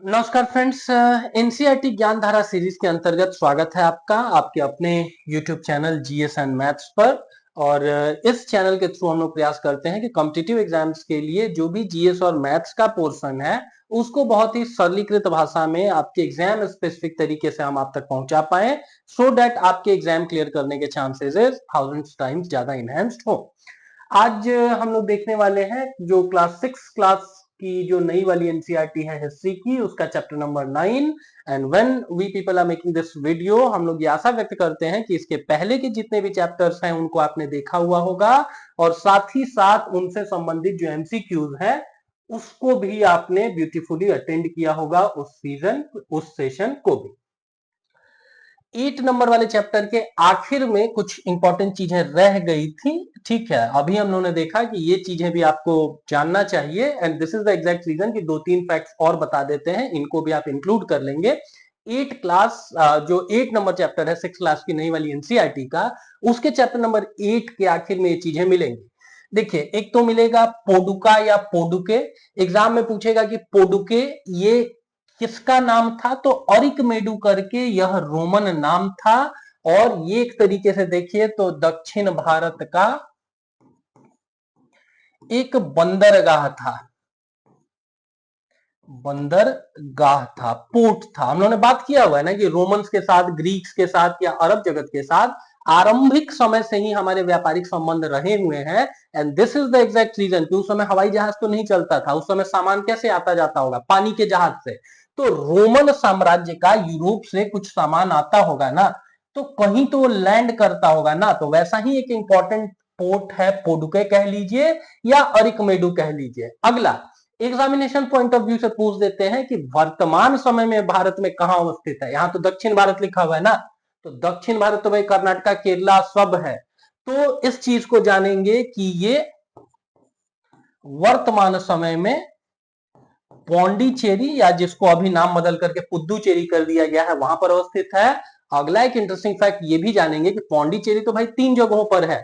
नमस्कार friends, NCERT ज्ञान धारा सीरीज के अंतर्गत स्वागत है आपका आपके अपने YouTube channel GS and maths पर। और इस चैनल के थ्रू हम लोग प्रयास करते हैं कि कॉम्पिटिटिव एग्जाम्स के लिए जो भी जीएस और मैथ्स का पोर्शन है उसको बहुत ही सरलीकृत भाषा में आपके एग्जाम स्पेसिफिक तरीके से हम आप तक पहुंचा पाए, सो दैट आपके एग्जाम क्लियर करने के चांसेस थाउजेंड्स टाइम्स ज्यादा इनहेंस्ड हो। आज हम लोग देखने वाले हैं जो क्लास 6 की जो नई वाली एनसीईआरटी है हिस्ट्री की, उसका chapter number 9। And when we people are making this video, हम लोग ये आशा व्यक्त करते हैं कि इसके पहले के जितने भी चैप्टर्स हैं उनको आपने देखा हुआ होगा और साथ ही साथ उनसे संबंधित जो एमसीक्यूज हैं उसको भी आपने ब्यूटीफुली अटेंड किया होगा, उस सेशन को भी। 8 नंबर वाले चैप्टर के आखिर में कुछ इंपॉर्टेंट चीजें रह गई थी। ठीक है, अभी हम लोगों ने देखा कि ये चीजें भी आपको जानना चाहिए and this is the exact reason कि 2-3 फैक्ट्स और बता देते हैं, इनको भी आप इंक्लूड कर लेंगे। 8 नंबर चैप्टर है 6 क्लास की नई वाली एनसीईआरटी का, उसके चैप्टर नंबर 8 के आखिर में ये चीजें मिलेंगी। देखिए, एक तो मिलेगा पोडुका या पोडुके। एग्जाम में पूछेगा कि पोडुके ये किसका नाम था, तो अरिकमेडु करके यह रोमन नाम था। और ये एक तरीके से देखिए तो दक्षिण भारत का एक बंदरगाह था, पोर्ट था। हम लोगों ने बात किया हुआ है ना कि रोमन्स के साथ, ग्रीक्स के साथ या अरब जगत के साथ आरंभिक समय से ही हमारे व्यापारिक संबंध रहे हुए हैं। And this is the exact reason कि उस समय हवाई जहाज तो नहीं चलता था, उस समय सामान कैसे आता जाता होगा, पानी के जहाज से। तो रोमन साम्राज्य का यूरोप से कुछ सामान आता होगा ना, तो कहीं तो लैंड करता होगा ना, तो वैसा ही एक इंपॉर्टेंट पोर्ट है पोडुके कह लीजिए या अरिकमेडु कह लीजिए। अगला एग्जामिनेशन पॉइंट ऑफ व्यू से पूछ देते हैं कि वर्तमान समय में भारत में कहां अवस्थित है। यहां तो दक्षिण भारत लिखा हुआ है ना, तो दक्षिण भारत तो भाई कर्नाटका केरला सब है। तो इस चीज को जानेंगे कि ये वर्तमान समय में पौंडीचेरी या जिसको अभी नाम बदल करके पुद्दुचेरी कर दिया गया है वहां पर अवस्थित है। अगला एक इंटरेस्टिंग फैक्ट ये भी जानेंगे कि पौंडीचेरी तो भाई 3 जगहों पर है,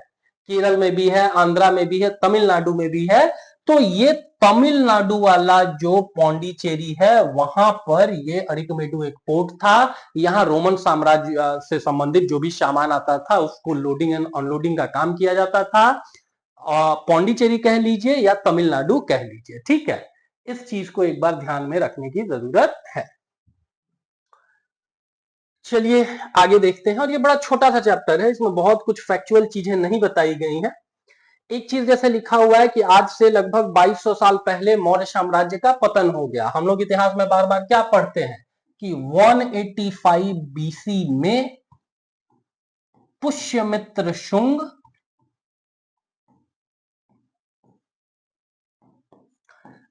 केरल में भी है, आंध्रा में भी है, तमिलनाडु में भी है। तो ये तमिलनाडु वाला जो पौंडीचेरी है वहां पर ये अरिकमेडु एक पोर्ट था। यहां रोमन साम्राज्य से संबंधित जो भी सामान आता था उसको लोडिंग एंड अनलोडिंग का काम किया जाता था। पौंडीचेरी कह लीजिए या तमिलनाडु कह लीजिए, ठीक है। इस चीज को एक बार ध्यान में रखने की जरूरत है। चलिए आगे देखते हैं। और ये बड़ा छोटा सा चैप्टर है, इसमें बहुत कुछ फैक्चुअल चीजें नहीं बताई गई हैं। एक चीज जैसे लिखा हुआ है कि आज से लगभग 2200 साल पहले मौर्य साम्राज्य का पतन हो गया। हम लोग इतिहास में बार बार क्या पढ़ते हैं कि 185 बीसी में पुष्यमित्र शुंग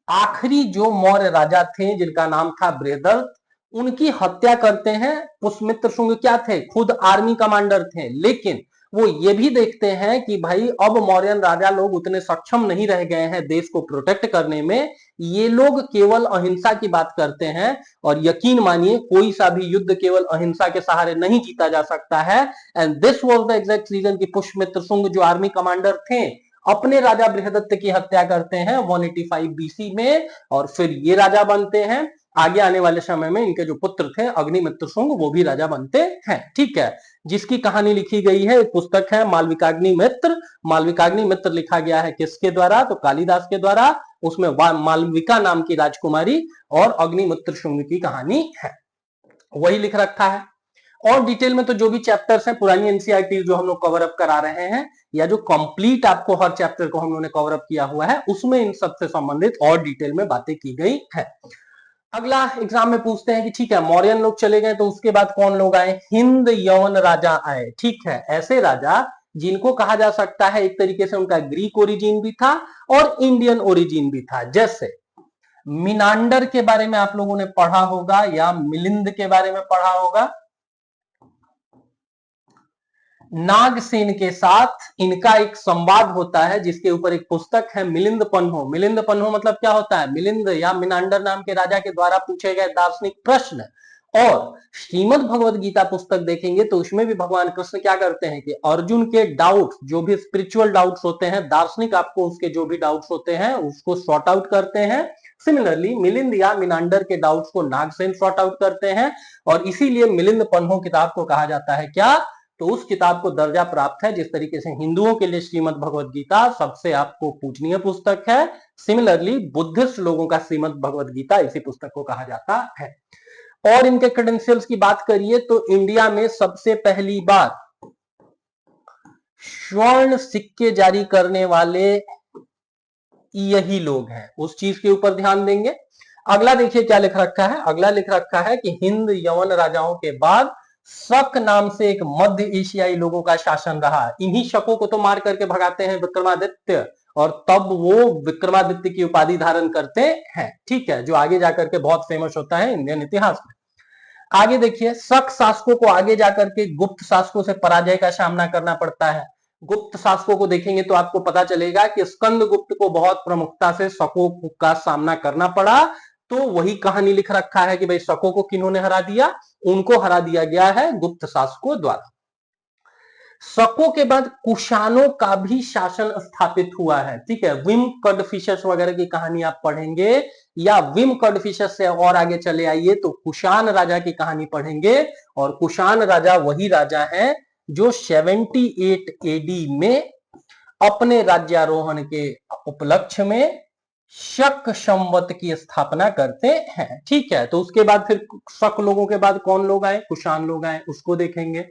आखिरी जो मौर्य राजा थे जिनका नाम था बृहदर्थ, उनकी हत्या करते हैं। पुष्यमित्र शुंग क्या थे, खुद आर्मी कमांडर थे, लेकिन वो ये भी देखते हैं कि भाई अब मौर्यन राजा लोग उतने सक्षम नहीं रह गए हैं देश को प्रोटेक्ट करने में, ये लोग केवल अहिंसा की बात करते हैं। और यकीन मानिए कोई सा भी युद्ध केवल अहिंसा के सहारे नहीं जीता जा सकता है। And this was the exact reason कि पुष्यमित्र शुंग जो आर्मी कमांडर थे अपने राजा बृहदत्त की हत्या करते हैं 185 बीसी में, और फिर ये राजा बनते हैं। आगे आने वाले समय में इनके जो पुत्र थे अग्निमित्र शुंग, वो भी राजा बनते हैं, ठीक है। जिसकी कहानी लिखी गई है, एक पुस्तक है मालविकाग्नि मित्र। मालविकाग्नि मित्र लिखा गया है किसके द्वारा, तो कालिदास के द्वारा। उसमें मालविका नाम की राजकुमारी और अग्निमित्र शुंग की कहानी है, वही लिख रखा है। और डिटेल में तो जो भी चैप्टर्स हैं पुरानी एनसीईआरटी जो हम लोग कवर अप करा रहे हैं, या जो कंप्लीट आपको हर चैप्टर को हम लोगों ने कवर अप किया हुआ है, उसमें इन सब से संबंधित और डिटेल में बातें की गई है। अगला एग्जाम में पूछते हैं कि ठीक है मौर्यन लोग चले गए तो उसके बाद कौन लोग आए, हिंद यवन राजा आए, ठीक है। ऐसे राजा जिनको कहा जा सकता है एक तरीके से उनका ग्रीक ओरिजिन भी था और इंडियन ओरिजिन भी था। जैसे मिनांडर के बारे में आप लोगों ने पढ़ा होगा या मिलिंद के बारे में पढ़ा होगा। नागसेन के साथ इनका एक संवाद होता है जिसके ऊपर एक पुस्तक है मिलिंद पन्हो। मिलिंद पन्हो मतलब क्या होता है, मिलिंद या मिनांडर नाम के राजा के द्वारा पूछे गए दार्शनिक प्रश्न। और श्रीमद् भगवद गीता पुस्तक देखेंगे तो उसमें भी भगवान कृष्ण क्या करते हैं कि अर्जुन के डाउट्स, जो भी स्पिरिचुअल डाउट्स होते हैं, दार्शनिक आपको उसके जो भी डाउट्स होते हैं उसको सॉर्ट आउट करते हैं सिमिलरली मिलिंद या मिनांडर के डाउट्स को नागसेन सॉर्ट आउट करते हैं और इसीलिए मिलिंद पन्हो किताब को कहा जाता है क्या, तो उस किताब को दर्जा प्राप्त है जिस तरीके से हिंदुओं के लिए श्रीमद् भगवद गीता सबसे आपको पूजनीय पुस्तक है, सिमिलरली बुद्धिस्ट लोगों का श्रीमद् भगवद गीता इसी पुस्तक को कहा जाता है। और इनके क्रेडेंशियल्स की बात करिए तो इंडिया में सबसे पहली बार स्वर्ण सिक्के जारी करने वाले यही लोग हैं, उस चीज के ऊपर ध्यान देंगे। अगला देखिए क्या लिख रखा है, अगला लिख रखा है कि हिंद यवन राजाओं के बाद शक नाम से एक मध्य एशियाई लोगों का शासन रहा। इन्हीं शकों को तो मार करके भगाते हैं विक्रमादित्य और तब वो विक्रमादित्य की उपाधि धारण करते हैं, ठीक है, जो आगे जाकर के बहुत फेमस होता है इंडियन इतिहास में। आगे देखिए शक शासकों को आगे जाकर के गुप्त शासकों से पराजय का सामना करना पड़ता है। गुप्त शासकों को देखेंगे तो आपको पता चलेगा कि स्कंद गुप्त को बहुत प्रमुखता से शकों का सामना करना पड़ा। तो वही कहानी लिख रखा है कि भाई शकों को किन्होंने हरा दिया, उनको हरा दिया गया है गुप्त शासकों द्वारा। शकों के बाद कुषाणों का भी शासन स्थापित हुआ है, ठीक है, विम कडफिशस वगैरह की कहानी आप पढ़ेंगे या विम कडफिशस से और आगे चले आइए तो कुषाण राजा की कहानी पढ़ेंगे और कुषाण राजा वही राजा है जो 78 एडी में अपने राज्यारोहण के उपलक्ष्य में शक संवत की स्थापना करते हैं, ठीक है। तो उसके बाद फिर शक लोगों के बाद कौन लोग आए, कुषाण लोग आए, उसको देखेंगे।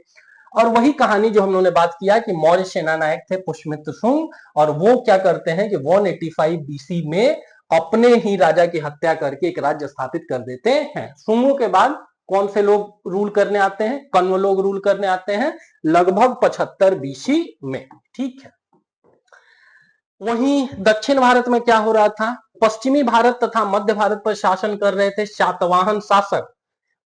और वही कहानी जो हम लोगों ने बात किया कि मौर्य सेना नायक थे पुष्यमित्र शुंग और वो क्या करते हैं कि 185 बीसी में अपने ही राजा की हत्या करके एक राज्य स्थापित कर देते हैं। शुंगों के बाद कौन से लोग रूल करने आते हैं, कण्व लोग रूल करने आते हैं लगभग 75 बीसी में, ठीक है। वहीं दक्षिण भारत में क्या हो रहा था, पश्चिमी भारत तथा मध्य भारत पर शासन कर रहे थे शातवाहन शासक।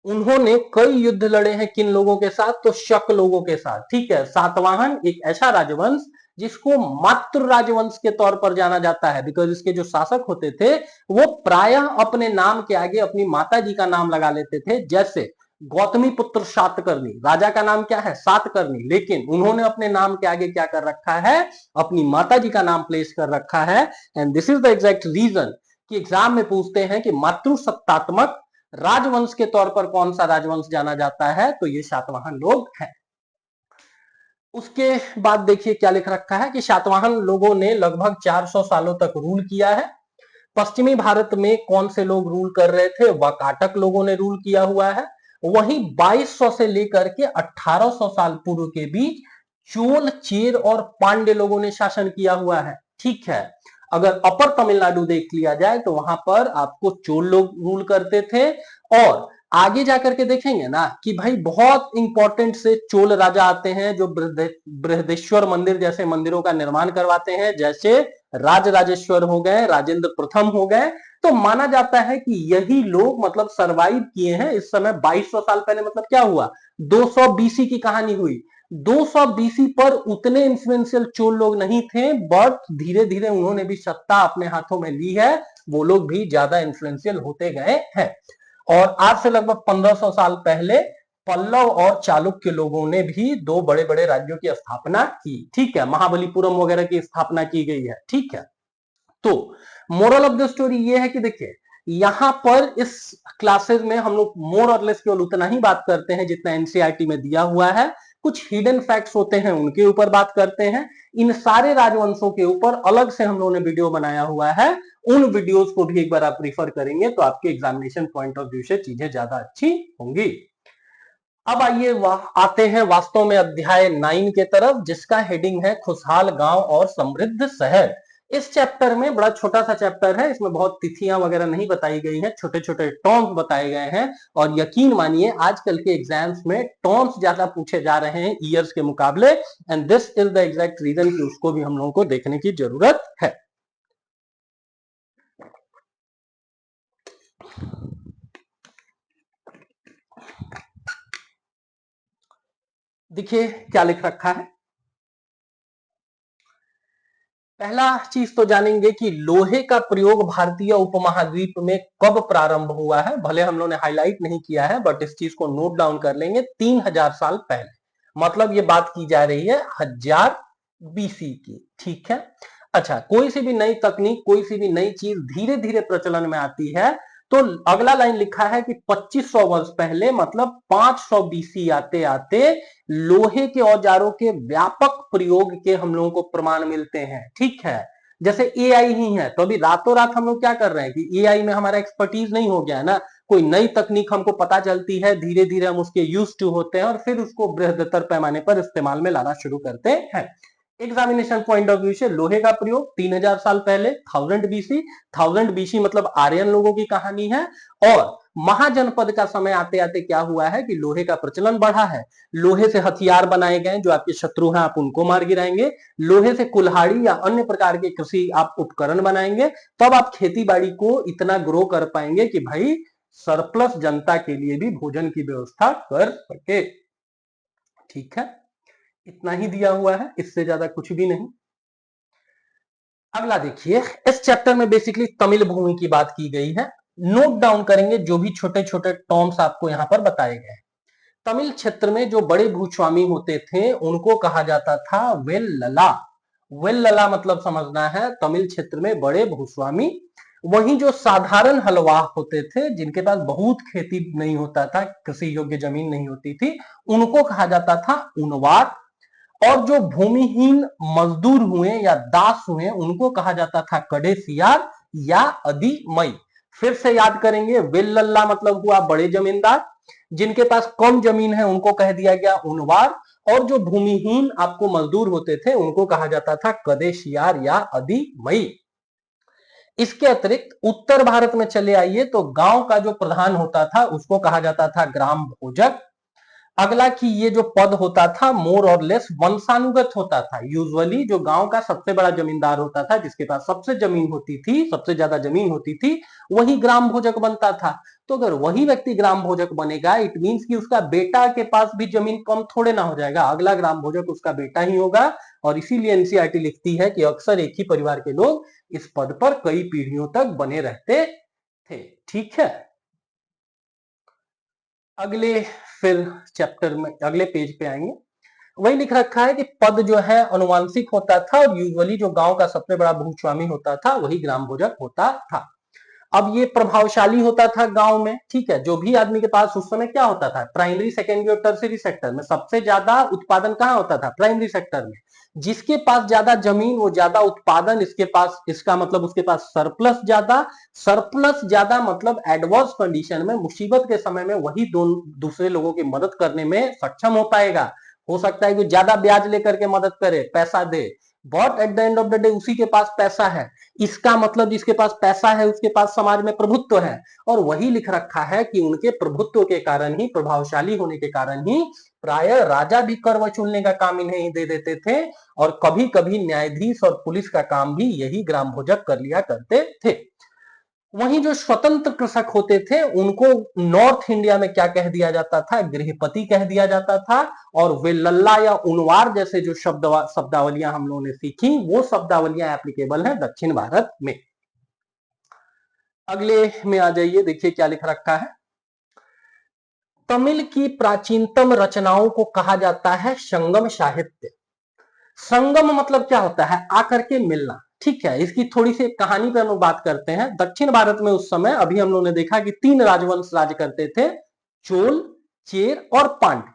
उन्होंने कई युद्ध लड़े हैं किन लोगों के साथ, तो शक लोगों के साथ, ठीक है। सातवाहन एक ऐसा राजवंश जिसको मातृ राजवंश के तौर पर जाना जाता है, बिकॉज इसके जो शासक होते थे वो प्रायः अपने नाम के आगे अपनी माता जी का नाम लगा लेते थे। जैसे गौतमी पुत्र सातकर्णी, राजा का नाम क्या है सातकर्णी, लेकिन उन्होंने अपने नाम के आगे क्या कर रखा है, अपनी माता जी का नाम प्लेस कर रखा है। And this is the exact reason कि एग्जाम में पूछते हैं कि मातृसत्तात्मक राजवंश के तौर पर कौन सा राजवंश जाना जाता है, तो ये सातवाहन लोग हैं। उसके बाद देखिए क्या लिख रखा है कि सातवाहन लोगों ने लगभग 400 सालों तक रूल किया है। पश्चिमी भारत में कौन से लोग रूल कर रहे थे, वाकाटक लोगों ने रूल किया हुआ है। वहीं 2200 से लेकर के 1800 साल पूर्व के बीच चोल, चेर और पांड्य लोगों ने शासन किया हुआ है, ठीक है। अगर अपर तमिलनाडु देख लिया जाए तो वहां पर आपको चोल लोग रूल करते थे और आगे जाकर के देखेंगे ना कि भाई बहुत इंपॉर्टेंट से चोल राजा आते हैं जो बृहदेश्वर मंदिर जैसे मंदिरों का निर्माण करवाते हैं, जैसे राजराजेश्वर हो गए, राजेंद्र प्रथम हो गए। तो माना जाता है कि यही लोग मतलब सरवाइव किए हैं इस समय 2200 साल पहले। मतलब क्या हुआ, 200 बीसी की कहानी हुई। 200 बीसी पर उतने इन्फ्लुएंशियल चोल लोग नहीं थे, बट धीरे धीरे उन्होंने भी सत्ता अपने हाथों में ली है, वो लोग भी ज्यादा इन्फ्लुएंशियल होते गए हैं। और आज से लगभग 1500 साल पहले पल्लव और चालुक्य लोगों ने भी दो बड़े बड़े राज्यों की स्थापना की, ठीक है, महाबलीपुरम वगैरह की स्थापना की गई है, ठीक है। तो मोरल ऑफ द स्टोरी ये है कि देखिए यहां पर इस क्लासेस में हम लोग मोर और लेस केवल उतना ही बात करते हैं जितना एनसीईआरटी में दिया हुआ है। कुछ हिडन फैक्ट्स होते हैं उनके ऊपर बात करते हैं। इन सारे राजवंशों के ऊपर अलग से हम लोगों ने वीडियो बनाया हुआ है, उन वीडियोस को भी एक बार आप रिफर करेंगे तो आपके एग्जामिनेशन पॉइंट ऑफ व्यू से चीजें ज्यादा अच्छी होंगी। अब आइए आते हैं वास्तव में अध्याय 9 के तरफ, जिसका हेडिंग है खुशहाल गांव और समृद्ध शहर। इस चैप्टर में बड़ा छोटा सा चैप्टर है, इसमें बहुत तिथियां वगैरह नहीं बताई गई हैं, छोटे छोटे टर्म्स बताए गए हैं। और यकीन मानिए आजकल के एग्जाम्स में टर्म्स ज्यादा पूछे जा रहे हैं ईयर्स के मुकाबले, and this is the exact reason कि उसको भी हम लोगों को देखने की जरूरत है। देखिए क्या लिख रखा है। पहला चीज तो जानेंगे कि लोहे का प्रयोग भारतीय उपमहाद्वीप में कब प्रारंभ हुआ है। भले हम लोगों ने हाईलाइट नहीं किया है बट इस चीज को नोट डाउन कर लेंगे, 3000 साल पहले। मतलब ये बात की जा रही है 1000 बीसी की, ठीक है। अच्छा, कोई सी भी नई तकनीक, कोई सी भी नई चीज धीरे धीरे प्रचलन में आती है, तो अगला लाइन लिखा है कि 2500 वर्ष पहले मतलब 500 बीसी आते आते लोहे के औजारों के व्यापक प्रयोग के हम लोगों को प्रमाण मिलते हैं। ठीक है, जैसे एआई ही है, तो अभी रातों रात हम लोग क्या कर रहे हैं कि एआई में हमारा एक्सपर्टीज नहीं हो गया है ना, कोई नई तकनीक हमको पता चलती है, धीरे धीरे हम उसके यूज टू होते हैं और फिर उसको बृहत्तर पैमाने पर इस्तेमाल में लाना शुरू करते हैं। एग्जामिनेशन पॉइंट ऑफ व्यू से लोहे का प्रयोग 3000 साल पहले, 1000 बीसी मतलब आर्यन लोगों की कहानी है। और महाजनपद का समय आते आते क्या हुआ है कि लोहे का प्रचलन बढ़ा है, लोहे से हथियार बनाए गए, जो आपके शत्रु हैं आप उनको मार गिराएंगे, लोहे से कुल्हाड़ी या अन्य प्रकार के कृषि आप उपकरण बनाएंगे, तब आप खेती बाड़ी को इतना ग्रो कर पाएंगे कि भाई सरप्लस जनता के लिए भी भोजन की व्यवस्था कर सके। ठीक है, इतना ही दिया हुआ है, इससे ज्यादा कुछ भी नहीं। अगला देखिए, इस चैप्टर में बेसिकली तमिल भूमि की बात की गई है। नोट डाउन करेंगे जो भी छोटे छोटे टर्म्स आपको यहां पर बताए गए। तमिल क्षेत्र में जो बड़े भूस्वामी होते थे उनको कहा जाता था वेल्लला। वेल्लला मतलब समझना है, तमिल क्षेत्र में बड़े भूस्वामी। वहीं जो साधारण हलवाह होते थे, जिनके पास बहुत खेती नहीं होता था, कृषि योग्य जमीन नहीं होती थी, उनको कहा जाता था उनवार। और जो भूमिहीन मजदूर हुए या दास हुए उनको कहा जाता था कडेसियार या अधिमई। फिर से याद करेंगे, वेल्लल्ला मतलब हुआ बड़े जमींदार, जिनके पास कम जमीन है उनको कह दिया गया उनवार, और जो भूमिहीन आपको मजदूर होते थे उनको कहा जाता था कदेशियार या अधिमई। इसके अतिरिक्त उत्तर भारत में चले आइए तो गांव का जो प्रधान होता था उसको कहा जाता था ग्राम भोजक। अगला कि ये जो पद होता था मोर और लेस वंशानुगत होता था। यूजुअली जो गांव का सबसे बड़ा जमींदार होता था, जिसके पास सबसे जमीन होती थी, सबसे ज्यादा जमीन होती थी, वही ग्राम भोजक बनता था। तो अगर वही व्यक्ति ग्राम भोजक बनेगा, इट मींस कि उसका बेटा के पास भी जमीन कम थोड़े ना हो जाएगा, अगला ग्राम भोजक उसका बेटा ही होगा। और इसीलिए एनसीईआरटी लिखती है कि अक्सर एक ही परिवार के लोग इस पद पर कई पीढ़ियों तक बने रहते थे। ठीक है, अगले फिर चैप्टर में अगले पेज पे आएंगे। वही लिख रखा है कि पद जो है अनुवांशिक होता था और यूजुअली जो गांव का सबसे बड़ा भूस्वामी होता था वही ग्राम भोजक होता था। अब ये प्रभावशाली होता था गांव में। ठीक है, जो भी आदमी के पास उस समय क्या होता था, प्राइमरी सेकेंडरी और टर्सरी सेक्टर में सबसे ज्यादा उत्पादन कहां होता था, प्राइमरी सेक्टर में। जिसके पास ज्यादा जमीन वो ज्यादा उत्पादन, इसके पास, इसका मतलब उसके पास सरप्लस ज्यादा। सरप्लस ज्यादा मतलब एडवर्स कंडीशन में, मुसीबत के समय में वही दूसरे लोगों की मदद करने में सक्षम हो पाएगा। हो सकता है कि ज्यादा ब्याज लेकर के मदद करे, पैसा दे, but at the end of the day उसी के पास पैसा है। इसका मतलब जिसके पास पैसा है उसके पास समाज में प्रभुत्व है। और वही लिख रखा है कि उनके प्रभुत्व के कारण ही, प्रभावशाली होने के कारण ही प्राय राजा भी कर वसूलने का काम इन्हें ही दे देते थे। और कभी कभी न्यायाधीश और पुलिस का काम भी यही ग्राम भोजक कर लिया करते थे। वहीं जो स्वतंत्र कृषक होते थे उनको नॉर्थ इंडिया में क्या कह दिया जाता था, गृहपति कह दिया जाता था। और वे लल्ला या उनवार जैसे जो शब्दावलियां हम लोगों ने सीखी, वो शब्दावलियां एप्लीकेबल हैं दक्षिण भारत में। अगले में आ जाइए, देखिए क्या लिख रखा है। तमिल की प्राचीनतम रचनाओं को कहा जाता है संगम साहित्य। संगम मतलब क्या होता है, आकर के मिलना। ठीक है, इसकी थोड़ी सी कहानी पर हम लोग बात करते हैं। दक्षिण भारत में उस समय, अभी हम लोगों ने देखा कि 3 राजवंश राज करते थे, चोल, चेर और पांड्य।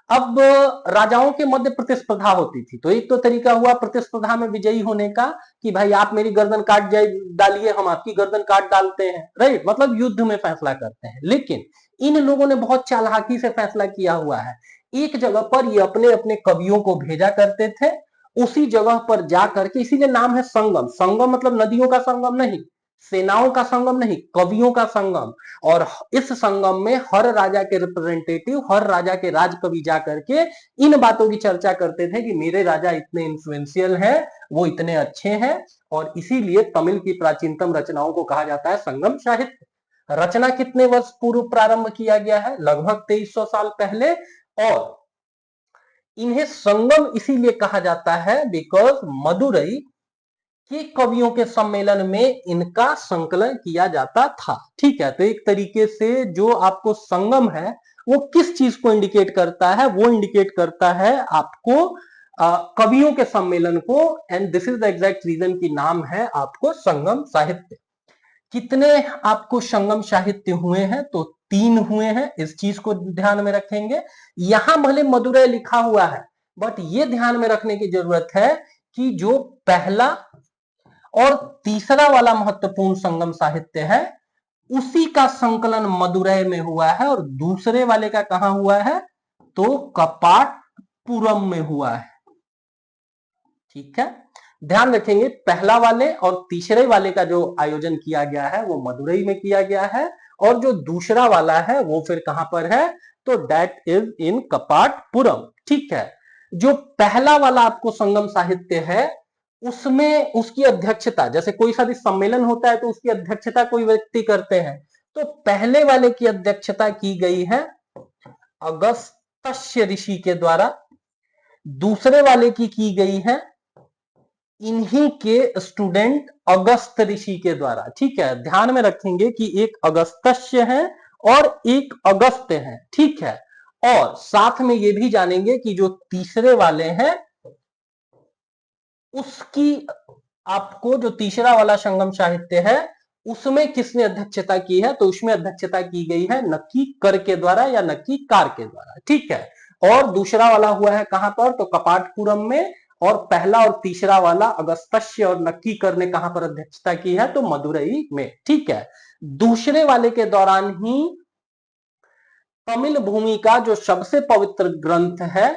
अब राजाओं के मध्य प्रतिस्पर्धा होती थी, तो एक तो तरीका हुआ प्रतिस्पर्धा में विजयी होने का कि भाई आप मेरी गर्दन काट डालिए, हम आपकी गर्दन काट डालते हैं, राइट, मतलब युद्ध में फैसला करते हैं। लेकिन इन लोगों ने बहुत चालाकी से फैसला किया हुआ है। एक जगह पर ये अपने अपने कवियों को भेजा करते थे, उसी जगह पर जाकर के, इसीलिए नाम है संगम। संगम मतलब नदियों का संगम नहीं, सेनाओं का संगम नहीं, कवियों का संगम। और इस संगम में हर राजा के रिप्रेजेंटेटिव, हर राजा के राजकवि जाकर के इन बातों की चर्चा करते थे कि मेरे राजा इतने इन्फ्लुएंशियल हैं, वो इतने अच्छे हैं। और इसीलिए तमिल की प्राचीनतम रचनाओं को कहा जाता है संगम साहित्य। रचना कितने वर्ष पूर्व प्रारंभ किया गया है, लगभग 2300 साल पहले। और इन्हें संगम इसीलिए कहा जाता है बिकॉज मदुरई के कवियों के सम्मेलन में इनका संकलन किया जाता था। ठीक है, तो एक तरीके से जो आपको संगम है वो किस चीज को इंडिकेट करता है, वो इंडिकेट करता है आपको कवियों के सम्मेलन को, and this is the exact reason की नाम है आपको संगम साहित्य। कितने आपको संगम साहित्य हुए हैं? तो 3 हुए हैं, इस चीज को ध्यान में रखेंगे। यहां भले मदुरै लिखा हुआ है, बट ये ध्यान में रखने की जरूरत है कि जो पहला और तीसरा वाला महत्वपूर्ण संगम साहित्य है उसी का संकलन मदुरै में हुआ है, और दूसरे वाले का कहां हुआ है? तो कपाटपुरम में हुआ है। ठीक है, ध्यान रखेंगे पहला वाले और तीसरे वाले का जो आयोजन किया गया है वो मदुरै में किया गया है, और जो दूसरा वाला है वो फिर कहां पर है? तो दैट इज इन कपाटपुरम। ठीक है, जो पहला वाला आपको संगम साहित्य है उसमें उसकी अध्यक्षता, जैसे कोई सा भी सम्मेलन होता है तो उसकी अध्यक्षता कोई व्यक्ति करते हैं, तो पहले वाले की अध्यक्षता की गई है अगस्त्य ऋषि के द्वारा, दूसरे वाले की गई है इन्हीं के स्टूडेंट अगस्त ऋषि के द्वारा। ठीक है, ध्यान में रखेंगे कि एक अगस्त्य है और एक अगस्त्य है। ठीक है, और साथ में ये भी जानेंगे कि जो तीसरे वाले हैं उसकी, आपको जो तीसरा वाला संगम साहित्य है उसमें किसने अध्यक्षता की है? तो उसमें अध्यक्षता की गई है नक्की कर के द्वारा या नक्की कार के द्वारा। ठीक है, और दूसरा वाला हुआ है कहां पर? तो कपाटपुरम में, और पहला और तीसरा वाला अगस्त्य और नक्की कर ने कहां पर अध्यक्षता की है? तो मदुरै में। ठीक है, दूसरे वाले के दौरान ही तमिल भूमि का जो सबसे पवित्र ग्रंथ है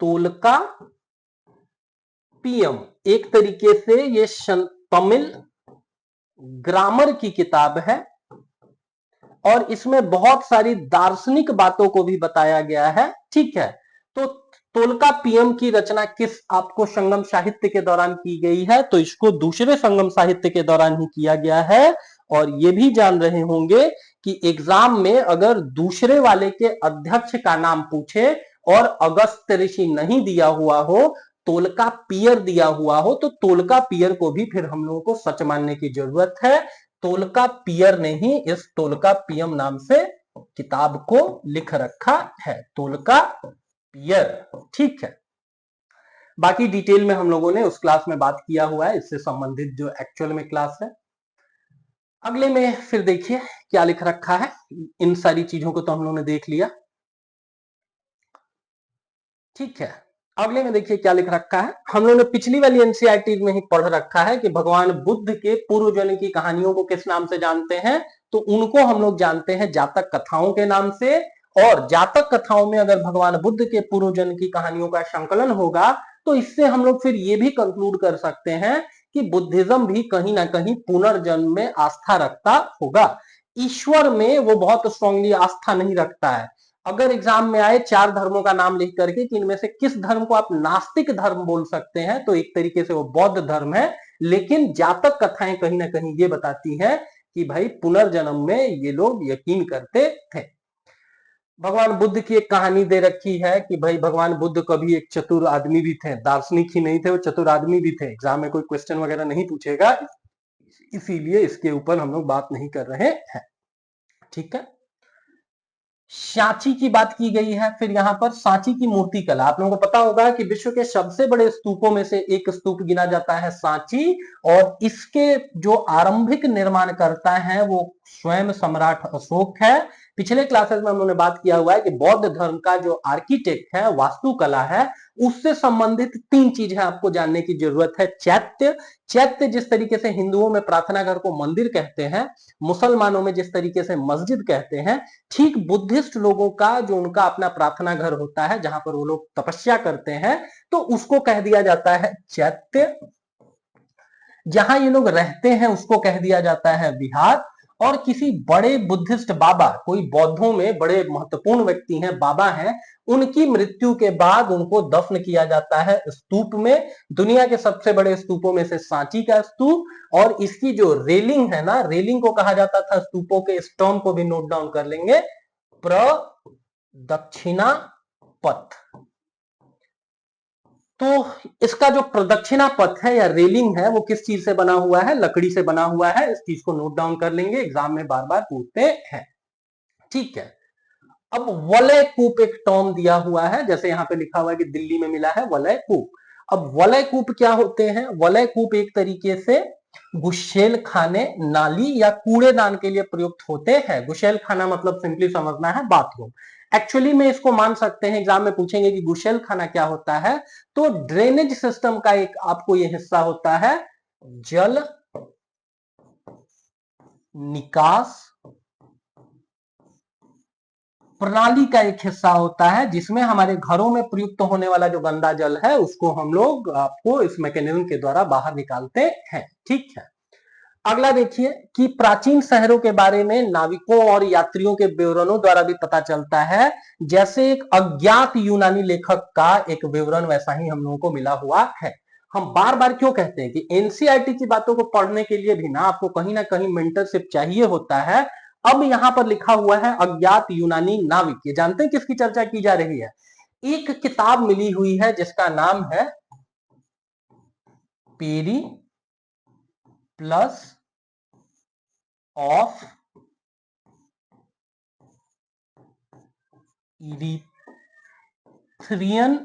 तोलका पीएम, एक तरीके से ये तमिल ग्रामर की किताब है, और इसमें बहुत सारी दार्शनिक बातों को भी बताया गया है। ठीक है, तो तोलका पीएम की रचना किस आपको संगम साहित्य के दौरान की गई है? तो इसको दूसरे संगम साहित्य के दौरान ही किया गया है। और ये भी जान रहे होंगे कि एग्जाम में अगर दूसरे वाले के अध्यक्ष का नाम पूछे और अगस्त्य ऋषि नहीं दिया हुआ हो, तोलका पियर दिया हुआ हो, तो तोलका पियर को भी फिर हम लोगों को सच मानने की जरूरत है। तोलका पियर ने ही इस तोलका पीएम नाम से किताब को लिख रखा है, तोलका पियर। ठीक है, बाकी डिटेल में हम लोगों ने उस क्लास में बात किया हुआ है, इससे संबंधित जो एक्चुअल में क्लास है। अगले में फिर देखिए क्या लिख रखा है। इन सारी चीजों को तो हम लोगों ने देख लिया। ठीक है, अगले में देखिए क्या लिख रखा है। हम लोगों ने पिछली वाली एनसीईआरटी में ही पढ़ रखा है कि भगवान बुद्ध के पूर्व जन्म की कहानियों को किस नाम से जानते हैं? तो उनको हम लोग जानते हैं जातक कथाओं के नाम से, और जातक कथाओं में अगर भगवान बुद्ध के पूर्व जन्म की कहानियों का संकलन होगा तो इससे हम लोग फिर ये भी कंक्लूड कर सकते हैं कि बुद्धिज्म भी कहीं ना कहीं पुनर्जन्म में आस्था रखता होगा। ईश्वर में वो बहुत स्ट्रांगली आस्था नहीं रखता है। अगर एग्जाम में आए 4 धर्मों का नाम लिख करके कि इनमें से किस धर्म को आप नास्तिक धर्म बोल सकते हैं, तो एक तरीके से वो बौद्ध धर्म है। लेकिन जातक कथाएं कहीं ना कहीं ये बताती हैं कि भाई पुनर्जन्म में ये लोग यकीन करते थे। भगवान बुद्ध की एक कहानी दे रखी है कि भाई भगवान बुद्ध कभी एक चतुर आदमी भी थे, दार्शनिक ही नहीं थे, वो चतुर आदमी भी थे। एग्जाम में कोई क्वेश्चन वगैरह नहीं पूछेगा, इसीलिए इसके ऊपर हम लोग बात नहीं कर रहे हैं। ठीक है, सांची की बात की गई है। फिर यहाँ पर सांची की मूर्ति कला, आप लोगों को पता होगा कि विश्व के सबसे बड़े स्तूपों में से एक स्तूप गिना जाता है सांची, और इसके जो आरंभिक निर्माणकर्ता हैं वो स्वयं सम्राट अशोक है। पिछले क्लासेस में हम लोगों ने बात किया हुआ है कि बौद्ध धर्म का जो आर्किटेक्ट है, वास्तुकला है, उससे संबंधित 3 चीजें आपको जानने की जरूरत है। चैत्य, चैत्य जिस तरीके से हिंदुओं में प्रार्थना घर को मंदिर कहते हैं, मुसलमानों में जिस तरीके से मस्जिद कहते हैं, ठीक बुद्धिस्ट लोगों का जो उनका अपना प्रार्थना घर होता है जहां पर वो लोग तपस्या करते हैं, तो उसको कह दिया जाता है चैत्य। जहां ये लोग रहते हैं उसको कह दिया जाता है विहार। और किसी बड़े बुद्धिस्ट बाबा, कोई बौद्धों में बड़े महत्वपूर्ण व्यक्ति हैं, बाबा हैं, उनकी मृत्यु के बाद उनको दफन किया जाता है स्तूप में। दुनिया के सबसे बड़े स्तूपों में से सांची का स्तूप, और इसकी जो रेलिंग है ना, रेलिंग को कहा जाता था, स्तूपों के स्टोन को भी नोट डाउन कर लेंगे, प्रदक्षिणा पथ। तो इसका जो प्रदक्षिणा पथ है या रेलिंग है वो किस चीज से बना हुआ है? लकड़ी से बना हुआ है। इस चीज को नोट डाउन कर लेंगे, एग्जाम में बार बार पूछते हैं। ठीक है, अब वलय कूप एक टर्म दिया हुआ है, जैसे यहां पे लिखा हुआ है कि दिल्ली में मिला है वलय कूप। अब वलय कूप क्या होते हैं? वलय कूप एक तरीके से गुशेल खाने, नाली या कूड़ेदान के लिए प्रयुक्त होते हैं। गुशेल खाना मतलब सिंपली समझना है बाथरूम। एक्चुअली में इसको मान सकते हैं, एग्जाम में पूछेंगे कि गुशेल खाना क्या होता है, तो ड्रेनेज सिस्टम का एक आपको ये हिस्सा होता है, जल निकास प्रणाली का एक हिस्सा होता है, जिसमें हमारे घरों में प्रयुक्त होने वाला जो गंदा जल है उसको हम लोग आपको इस मैकेनिज्म के द्वारा बाहर निकालते हैं। ठीक है, अगला देखिए कि प्राचीन शहरों के बारे में नाविकों और यात्रियों के विवरणों द्वारा भी पता चलता है। जैसे एक अज्ञात यूनानी लेखक का एक विवरण वैसा ही हम लोगों को मिला हुआ है। हम बार बार क्यों कहते हैं कि एनसीईआरटी की बातों को पढ़ने के लिए भी ना आपको कहीं ना कहीं मेंटरशिप चाहिए होता है। अब यहां पर लिखा हुआ है अज्ञात यूनानी नाविक, ये जानते हैं किसकी चर्चा की जा रही है? एक किताब मिली हुई है जिसका नाम है Periplus of Erythraean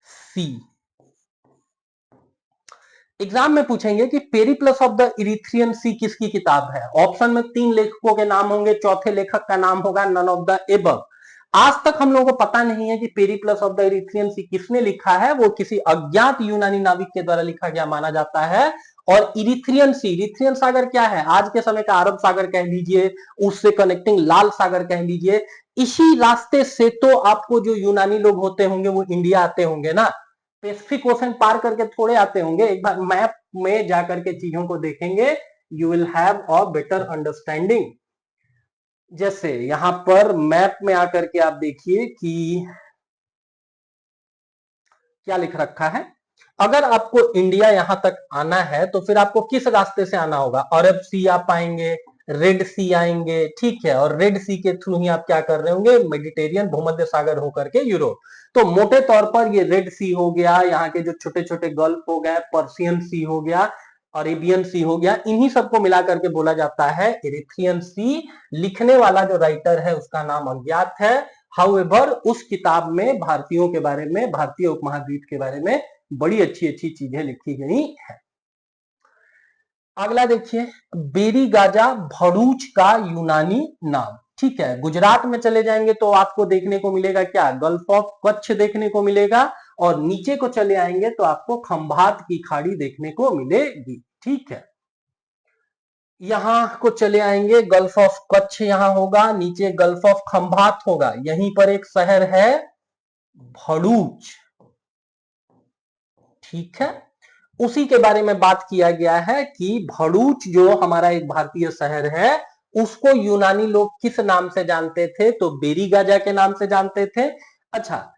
Sea. Exam में पूछेंगे कि Periplus of the Erythraean Sea किसकी किताब है? ऑप्शन में 3 लेखकों के नाम होंगे, चौथे लेखक का नाम होगा नन ऑफ द एबव। आज तक हम लोगों को पता नहीं है कि पेरिप्लस ऑफ द इरीथ्रियन सी किसने लिखा है, वो किसी अज्ञात यूनानी नाविक के द्वारा लिखा गया माना जाता है। और इरीथ्रियन सी, इरीथ्रियन सागर क्या है? आज के समय का अरब सागर कह लीजिए, उससे कनेक्टिंग लाल सागर कह लीजिए। इसी रास्ते से तो आपको जो यूनानी लोग होते होंगे वो इंडिया आते होंगे ना, पैसिफिक ओशन पार करके थोड़े आते होंगे। एक बार मैप में जाकर के चीजों को देखेंगे, you will have a better understanding. जैसे यहां पर मैप में आकर के आप देखिए कि क्या लिख रखा है। अगर आपको इंडिया यहां तक आना है तो फिर आपको किस रास्ते से आना होगा? अरब सी आप आएंगे, रेड सी आएंगे, ठीक है, और रेड सी के थ्रू ही आप क्या कर रहे होंगे? मेडिटेरियन भूमध्य सागर होकर के यूरोप। तो मोटे तौर पर ये रेड सी हो गया, यहाँ के जो छोटे छोटे गल्फ हो गए, पर्सियन सी हो गया, अरेबियन सी हो गया, इन्हीं सबको मिला करके बोला जाता है इरिथ्रियन सी। लिखने वाला जो राइटर है उसका नाम अज्ञात है। हाउएवर उस किताब में भारतीयों के बारे में, भारतीय उपमहाद्वीप के बारे में बड़ी अच्छी अच्छी चीजें लिखी गई है। अगला देखिए, बेरी गाजा भरूच का यूनानी नाम। ठीक है, गुजरात में चले जाएंगे तो आपको देखने को मिलेगा क्या? गल्फ ऑफ कच्छ देखने को मिलेगा, और नीचे को चले आएंगे तो आपको खंभात की खाड़ी देखने को मिलेगी। ठीक है, यहां को चले आएंगे, गल्फ ऑफ कच्छ यहां होगा, नीचे गल्फ ऑफ खंभात होगा, यहीं पर एक शहर है भरूच। ठीक है, उसी के बारे में बात किया गया है कि भरूच जो हमारा एक भारतीय शहर है उसको यूनानी लोग किस नाम से जानते थे? तो बेरीगाजा के नाम से जानते थे। अच्छा,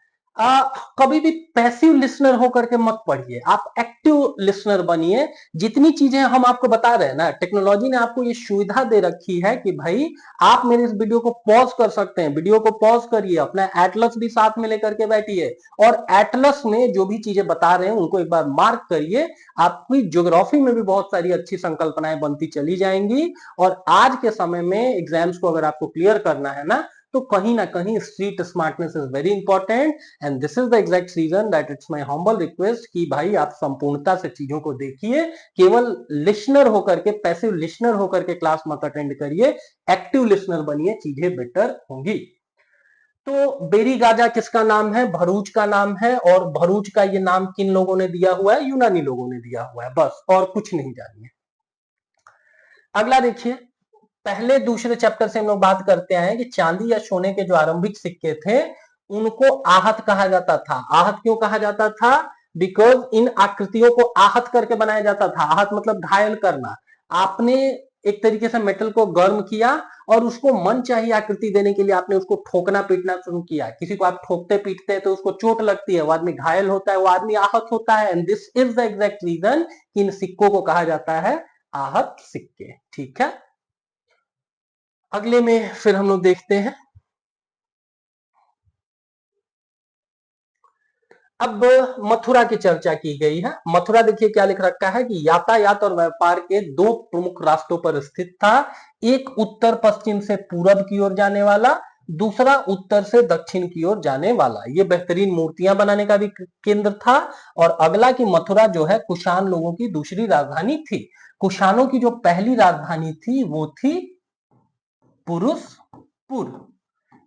कभी भी पैसिव लिसनर होकर के मत पढ़िए, आप एक्टिव लिसनर बनिए। जितनी चीजें हम आपको बता रहे हैं ना, टेक्नोलॉजी ने आपको ये सुविधा दे रखी है कि भाई आप मेरे इस वीडियो को पॉज कर सकते हैं, वीडियो को पॉज करिए, अपना एटलस भी साथ में लेकर के बैठिए, और एटलस में जो भी चीजें बता रहे हैं उनको एक बार मार्क करिए। आपकी ज्योग्राफी में भी बहुत सारी अच्छी संकल्पनाएं बनती चली जाएंगी। और आज के समय में एग्जाम्स को अगर आपको क्लियर करना है ना, तो कहीं ना कहीं street smartness is very important, and this is the exact reason that it's my humble request कि भाई आप संपूर्णता से चीजों को देखिए, केवल लिसनर होकर के, पैसिव लिसनर होकर के क्लास मत अटेंड करिए, एक्टिव लिसनर बनिए, चीजें बेटर होंगी। तो बेरी गाजा किसका नाम है? भरूच का नाम है, और भरूच का ये नाम किन लोगों ने दिया हुआ है? यूनानी लोगों ने दिया हुआ है, बस, और कुछ नहीं जानिए। अगला देखिए, पहले दूसरे चैप्टर से हम लोग बात करते हैं कि चांदी या सोने के जो आरंभिक सिक्के थे उनको आहत कहा जाता था। आहत क्यों कहा जाता था? बिकॉज इन आकृतियों को आहत करके बनाया जाता था। आहत मतलब घायल करना। आपने एक तरीके से मेटल को गर्म किया और उसको मन चाहिए आकृति देने के लिए आपने उसको ठोकना पीटना शुरू किया। किसी को आप ठोकते पीटते हैं तो उसको चोट लगती है, वो आदमी घायल होता है, वो आदमी आहत होता है, and this is the exact reason कि इन सिक्कों को कहा जाता है आहत सिक्के। ठीक है, अगले में फिर हम लोग देखते हैं। अब मथुरा की चर्चा की गई है। मथुरा देखिए क्या लिख रखा है कि यातायात और व्यापार के दो प्रमुख रास्तों पर स्थित था। एक उत्तर पश्चिम से पूरब की ओर जाने वाला, दूसरा उत्तर से दक्षिण की ओर जाने वाला। ये बेहतरीन मूर्तियां बनाने का भी केंद्र था। और अगला की मथुरा जो है कुषाण लोगों की दूसरी राजधानी थी। कुषाणों की जो पहली राजधानी थी वो थी पुरुषपुर,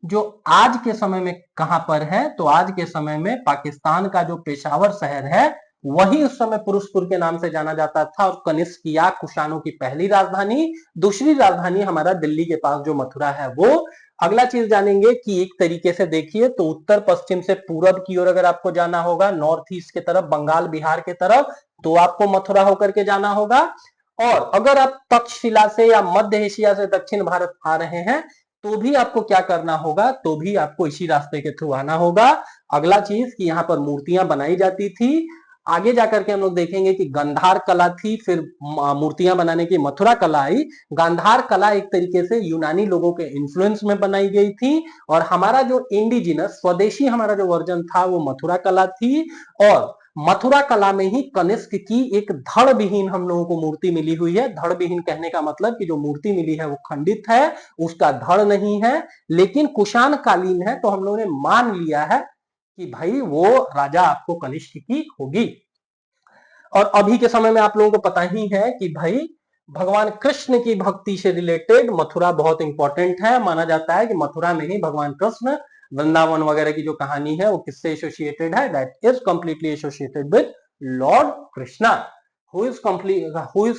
जो आज के समय में कहां पर है, तो आज के समय में पाकिस्तान का जो पेशावर शहर है वही उस समय पुरुषपुर के नाम से जाना जाता था। और कनिष्क या कुषाणों की पहली राजधानी, दूसरी राजधानी हमारा दिल्ली के पास जो मथुरा है वो। अगला चीज जानेंगे कि एक तरीके से देखिए तो उत्तर पश्चिम से पूरब की ओर अगर आपको जाना होगा, नॉर्थ ईस्ट की तरफ, बंगाल बिहार की तरफ, तो आपको मथुरा होकर के जाना होगा। और अगर आप तक्षशिला से या मध्य एशिया से दक्षिण भारत आ रहे हैं तो भी आपको क्या करना होगा, तो भी आपको इसी रास्ते के थ्रू आना होगा। अगला चीज कि यहाँ पर मूर्तियां बनाई जाती थी। आगे जाकर के हम लोग देखेंगे कि गांधार कला थी, फिर मूर्तियां बनाने की मथुरा कला आई। गांधार कला एक तरीके से यूनानी लोगों के इन्फ्लुएंस में बनाई गई थी। और हमारा जो इंडिजिनस स्वदेशी हमारा जो वर्जन था वो मथुरा कला थी। और मथुरा कला में ही कनिष्क की एक धड़ विहीन हम लोगों को मूर्ति मिली हुई है। धड़ विहीन कहने का मतलब कि जो मूर्ति मिली है वो खंडित है, उसका धड़ नहीं है, लेकिन कुषाण कालीन है, तो हम लोगों ने मान लिया है कि भाई वो राजा आपको कनिष्क की होगी। और अभी के समय में आप लोगों को पता ही है कि भाई भगवान कृष्ण की भक्ति से रिलेटेड मथुरा बहुत इंपॉर्टेंट है। माना जाता है कि मथुरा में ही भगवान कृष्ण, वृंदावन वगैरह की जो कहानी है वो किससे एसोसिएटेड है, that is completely associated with Lord Krishna, who is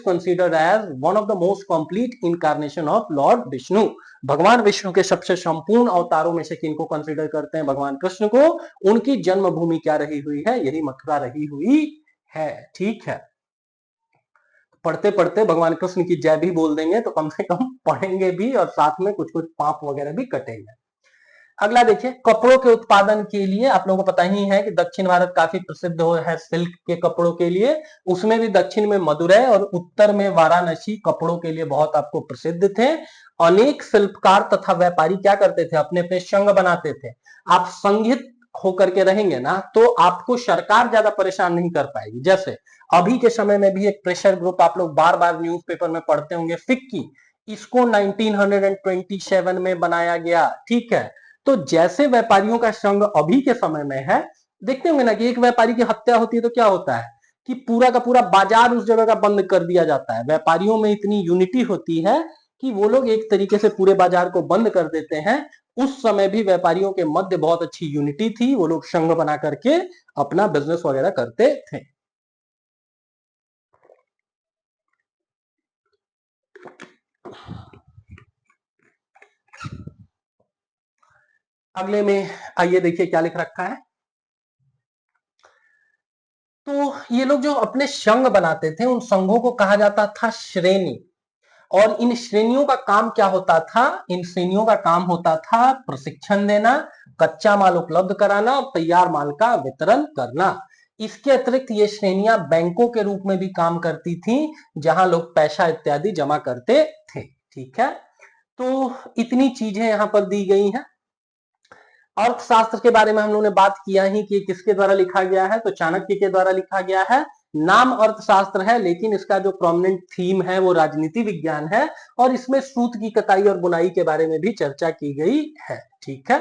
considered as one of the most complete incarnation of Lord Vishnu। भगवान विष्णु के सबसे संपूर्ण अवतारों में से किनको कंसीडर करते हैं, भगवान कृष्ण को। उनकी जन्मभूमि क्या रही हुई है, यही मथुरा रही हुई है। ठीक है, पढ़ते पढ़ते भगवान कृष्ण की जय भी बोल देंगे तो कम से कम पढ़ेंगे भी और साथ में कुछ कुछ पाप वगैरह भी कटेंगे। अगला देखिए, कपड़ों के उत्पादन के लिए आप लोगों को पता ही है कि दक्षिण भारत काफी प्रसिद्ध है सिल्क के कपड़ों के लिए। उसमें भी दक्षिण में मदुरै और उत्तर में वाराणसी कपड़ों के लिए बहुत आपको प्रसिद्ध थे। अनेक शिल्पकार तथा व्यापारी क्या करते थे, अपने अपने संघ बनाते थे। आप संघित होकर के रहेंगे ना तो आपको सरकार ज्यादा परेशान नहीं कर पाएगी। जैसे अभी के समय में भी एक प्रेशर ग्रुप आप लोग बार बार न्यूज़पेपर में पढ़ते होंगे, फिक्की, इसको 1927 में बनाया गया। ठीक है, तो जैसे व्यापारियों का संघ अभी के समय में है, देखते होंगे ना कि एक व्यापारी की हत्या होती है तो क्या होता है कि पूरा का पूरा बाजार उस जगह का बंद कर दिया जाता है। व्यापारियों में इतनी यूनिटी होती है कि वो लोग एक तरीके से पूरे बाजार को बंद कर देते हैं। उस समय भी व्यापारियों के मध्य बहुत अच्छी यूनिटी थी, वो लोग संघ बना करके अपना बिजनेस वगैरह करते थे। अगले में आइए देखिए क्या लिख रखा है। तो ये लोग जो अपने संघ बनाते थे उन संघों को कहा जाता था श्रेणी। और इन श्रेणियों का काम क्या होता था, इन श्रेणियों का काम होता था प्रशिक्षण देना, कच्चा माल उपलब्ध कराना और तैयार माल का वितरण करना। इसके अतिरिक्त ये श्रेणियां बैंकों के रूप में भी काम करती थी, जहां लोग पैसा इत्यादि जमा करते थे। ठीक है, तो इतनी चीजें यहां पर दी गई हैं। अर्थशास्त्र के बारे में हम लोगों ने बात किया ही कि किसके द्वारा लिखा गया है, तो चाणक्य के द्वारा लिखा गया है। नाम अर्थशास्त्र है लेकिन इसका जो प्रोमिनेंट थीम है वो राजनीति विज्ञान है। और इसमें सूत की कताई और बुनाई के बारे में भी चर्चा की गई है। ठीक है,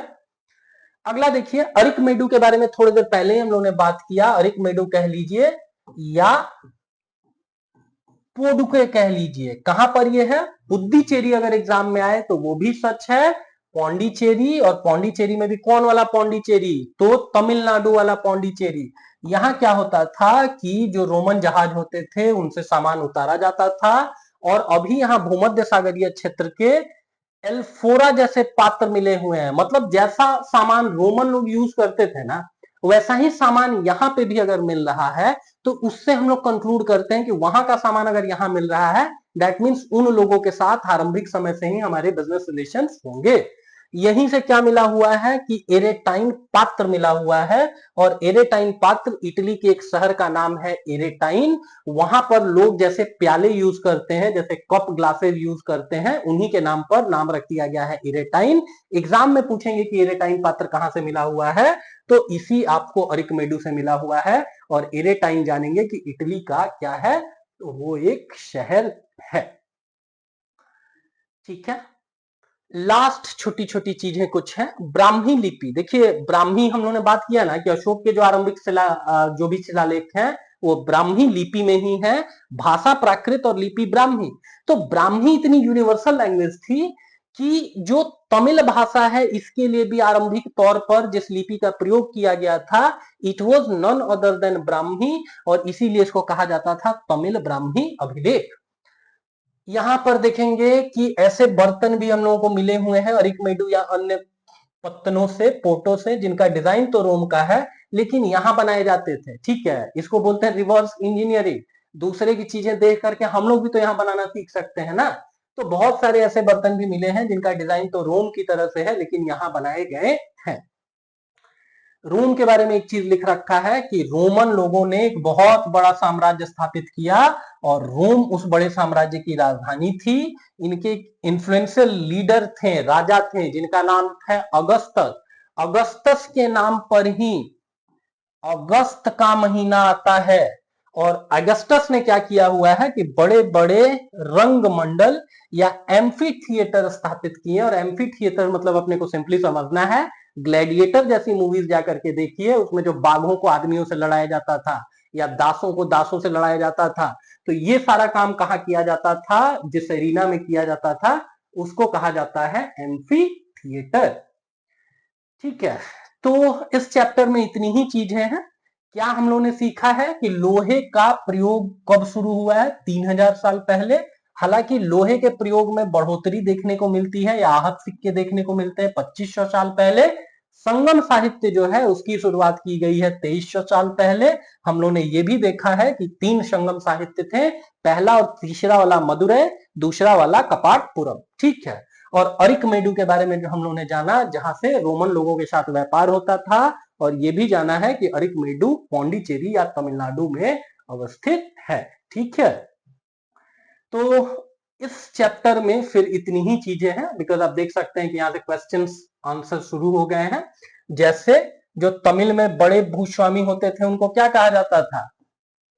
अगला देखिए, अरिकमेडु के बारे में थोड़ी देर पहले ही हम लोगों ने बात किया। अरिकमेडु कह लीजिए या पोडुके कह लीजिए, कहां पर ये है, पुद्दुचेरी अगर एग्जाम में आए तो वो भी सच है। पौंडीचेरी, और पौंडीचेरी में भी कौन वाला पौंडीचेरी, तो तमिलनाडु वाला पौंडीचेरी। यहां क्या होता था कि जो रोमन जहाज होते थे उनसे सामान उतारा जाता था। और अभी यहाँ भूमध्य सागरीय क्षेत्र के एल्फोरा जैसे पात्र मिले हुए हैं, मतलब जैसा सामान रोमन लोग यूज करते थे ना वैसा ही सामान यहाँ पे भी अगर मिल रहा है तो उससे हम लोग कंक्लूड करते हैं कि वहां का सामान अगर यहाँ मिल रहा है दैट मीन्स उन लोगों के साथ आरंभिक समय से ही हमारे बिजनेस रिलेशंस होंगे। यहीं से क्या मिला हुआ है कि एरेटाइन पात्र मिला हुआ है, और एरेटाइन पात्र इटली के एक शहर का नाम है एरेटाइन। वहां पर लोग जैसे प्याले यूज करते हैं, जैसे कप ग्लासेस यूज करते हैं, उन्हीं के नाम पर नाम रख दिया गया है एरेटाइन। एग्जाम में पूछेंगे कि एरेटाइन पात्र कहां से मिला हुआ है, तो इसी आपको अरिकमेडू से मिला हुआ है। और एरेटाइन जानेंगे कि इटली का क्या है, तो वो एक शहर है। ठीक है, लास्ट छोटी छोटी चीजें कुछ है। ब्राह्मी लिपि, देखिए ब्राह्मी हम लोगों ने बात किया ना कि अशोक के जो आरंभिक जो भी शिलालेख हैं वो ब्राह्मी लिपि में ही है। भाषा प्राकृत और लिपि ब्राह्मी। तो ब्राह्मी इतनी यूनिवर्सल लैंग्वेज थी कि जो तमिल भाषा है इसके लिए भी आरंभिक तौर पर जिस लिपि का प्रयोग किया गया था, it was none other than Brahmi, और इसीलिए इसको कहा जाता था तमिल ब्राह्मी अभिलेख। यहां पर देखेंगे कि ऐसे बर्तन भी हम लोगों को मिले हुए हैं अरिकमेडू या अन्य पत्तनों से, पोर्टो से, जिनका डिजाइन तो रोम का है लेकिन यहां बनाए जाते थे। ठीक है, इसको बोलते हैं रिवर्स इंजीनियरिंग। दूसरे की चीजें देख करके हम लोग भी तो यहाँ बनाना सीख सकते हैं ना। तो बहुत सारे ऐसे बर्तन भी मिले हैं जिनका डिजाइन तो रोम की तरह से है लेकिन यहाँ बनाए गए हैं। रोम के बारे में एक चीज लिख रखा है कि रोमन लोगों ने एक बहुत बड़ा साम्राज्य स्थापित किया, और रोम उस बड़े साम्राज्य की राजधानी थी। इनके इन्फ्लुएंशियल लीडर थे, राजा थे, जिनका नाम है अगस्तस। अगस्तस के नाम पर ही अगस्त का महीना आता है। और अगस्टस ने क्या किया हुआ है कि बड़े बड़े रंग मंडल या एम्फी थिएटर स्थापित किए। और एम्फी थिएटर मतलब अपने को सिंपली समझना है, ग्लैडिएटर जैसी मूवीज जाकर के देखिए, उसमें जो बाघों को आदमियों से लड़ाया जाता था या दासों को दासों से लड़ाया जाता था, तो ये सारा काम कहाँ किया जाता था, जिस एरिना में किया जाता था उसको कहा जाता है एम्फी थिएटर। ठीक है, तो इस चैप्टर में इतनी ही चीजें हैं। क्या हम लोगों ने सीखा है कि लोहे का प्रयोग कब शुरू हुआ है, 3000 साल पहले। हालांकि लोहे के प्रयोग में बढ़ोतरी देखने को मिलती है या आहत सिक्के देखने को मिलते हैं 2500 साल पहले। संगम साहित्य जो है उसकी शुरुआत की गई है 2300 साल पहले। हम लोगों ने ये भी देखा है कि 3 संगम साहित्य थे, पहला और तीसरा वाला मदुरै, दूसरा वाला कपाटपुरम। ठीक है, और अरिकमेडू के बारे में जो हम लोगों ने जाना, जहां से रोमन लोगों के साथ व्यापार होता था, और ये भी जाना है कि अरिकमेडू पौंडीचेरी या तमिलनाडु में अवस्थित है। ठीक है, तो इस चैप्टर में फिर इतनी ही चीजें हैं, बिकॉज आप देख सकते हैं कि यहाँ से क्वेश्चंस आंसर शुरू हो गए हैं। जैसे जो तमिल में बड़े भूस्वामी होते थे उनको क्या कहा जाता था,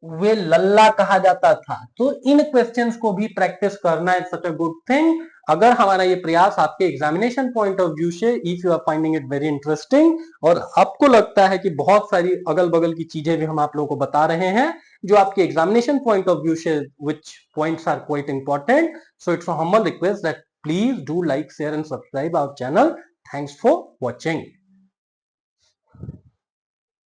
वे लल्ला कहा जाता था। तो इन क्वेश्चंस को भी प्रैक्टिस करना is such a good thing. अगर हमारा ये प्रयास आपके एग्जामिनेशन पॉइंट ऑफ व्यू से, if you are finding it very interesting, और आपको लगता है कि बहुत सारी अगल बगल की चीजें भी हम आप लोगों को बता रहे हैं जो आपके एग्जामिनेशन पॉइंट ऑफ व्यू से which points are quite important, so it's a humble request that please do like, share and subscribe our channel. Thanks for watching.